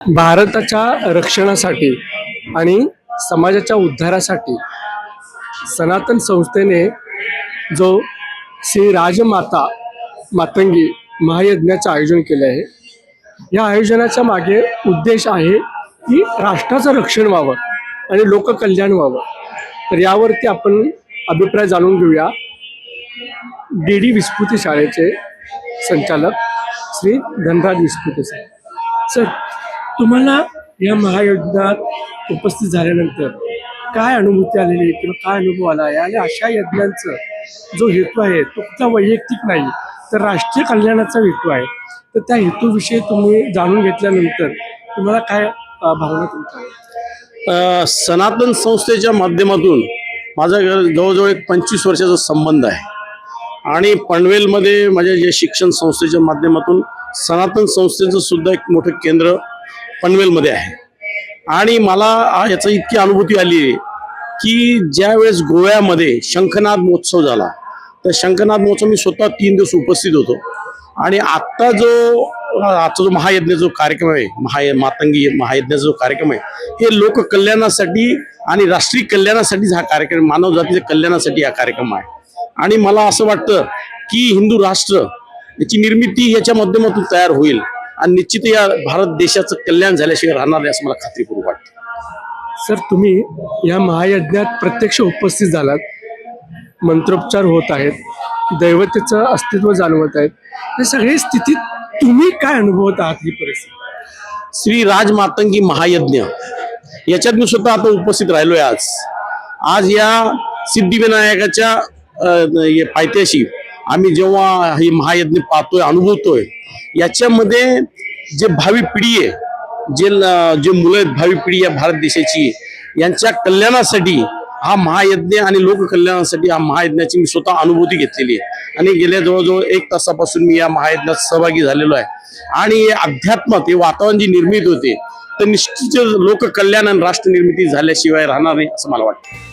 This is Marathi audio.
भारताच्या रक्षणासाठी आणि समाजाच्या उद्धारासाठी सनातन संस्थेने जो श्री राजमाता मातंगी महायज्ञाचं आयोजन केले आहे। या आयोजनाच्या मागे उद्देश आहे की राष्ट्राचं रक्षण व्हावं आणि लोककल्याण व्हावं। तर यावरती आपण अभिप्राय जाणून घेऊया। डी विस्फुते शाळेचे संचालक श्री धनराज विस्फुते सर, तुम्हाला या महायज्ञात उपस्थित झाल्यानंतर काय अनुभूती आलेली किंवा काय अनुभव आला आहे आणि अशा यज्ञांचा जो हेतू आहे तो कुठला वैयक्तिक नाही तर राष्ट्रीय कल्याणाचा हेतू आहे। तर त्या हेतूविषयी तुम्ही जाणून घेतल्यानंतर तुम्हाला काय भावना तुमच्या? सनातन संस्थेच्या माध्यमातून माझा जवळजवळ एक 25 वर्षाचा संबंध आहे आणि पनवेलमध्ये माझ्या जे शिक्षण संस्थेच्या माध्यमातून सनातन संस्थेचं सुद्धा एक मोठं केंद्र पनवेलमध्ये आहे। आणि मला याची इतकी अनुभूती आली आहे की ज्यावेळेस गोव्यामध्ये शंखनाद महोत्सव झाला तर शंखनाद महोत्सव मी स्वतः 3 दिवस उपस्थित होतो। आणि आजचा जो महायज्ञ जो कार्यक्रम आहे, मातंगी महायज्ञाचा जो कार्यक्रम आहे, हे लोककल्याणासाठी आणि राष्ट्रीय कल्याणासाठी हा कार्यक्रम, मानवजातीच्या कल्याणासाठी हा कार्यक्रम आहे। आणि मला असं वाटतं की हिंदू राष्ट्र याची निर्मिती याच्या माध्यमातून तयार होईल आणि निश्चित या भारत देशाचं कल्याण झाल्याशिवाय राहणार नाही असं मला खात्रीपूर्वक वाटतं। सर, तुम्ही या महायज्ञात प्रत्यक्ष उपस्थित झालात, मंत्रोपचार होत आहेत, दैवतेचं अस्तित्व जाणवत आहेत, या सगळ्या स्थितीत तुम्ही काय अनुभवत आहात ही परिस्थिती? श्री राजमातंगी महायज्ञ याच्यात मी स्वतः आता उपस्थित राहिलोय। आज या सिद्धिविनायकाच्या पायथ्याशी आम्ही जेव्हा ही महायज्ञ पाहतोय, अनुभवतोय, याच्यामध्ये जे भावी पिढी आहे, जे मुलं आहेत, भावी पिढी या भारत देशाची, यांच्या कल्याणासाठी हा महायज्ञ आणि लोककल्याणासाठी हा महायज्ञाची मी स्वतः अनुभूती घेतलेली आहे। आणि गेल्या जवळजवळ 1 तासापासून मी या महायज्ञात सहभागी झालेलो आहे। आणि अध्यात्मात हे वातावरण जी निर्मिती होते तर निश्चित लोककल्याण आणि राष्ट्र निर्मिती झाल्याशिवाय राहणार नाही असं मला वाटतं।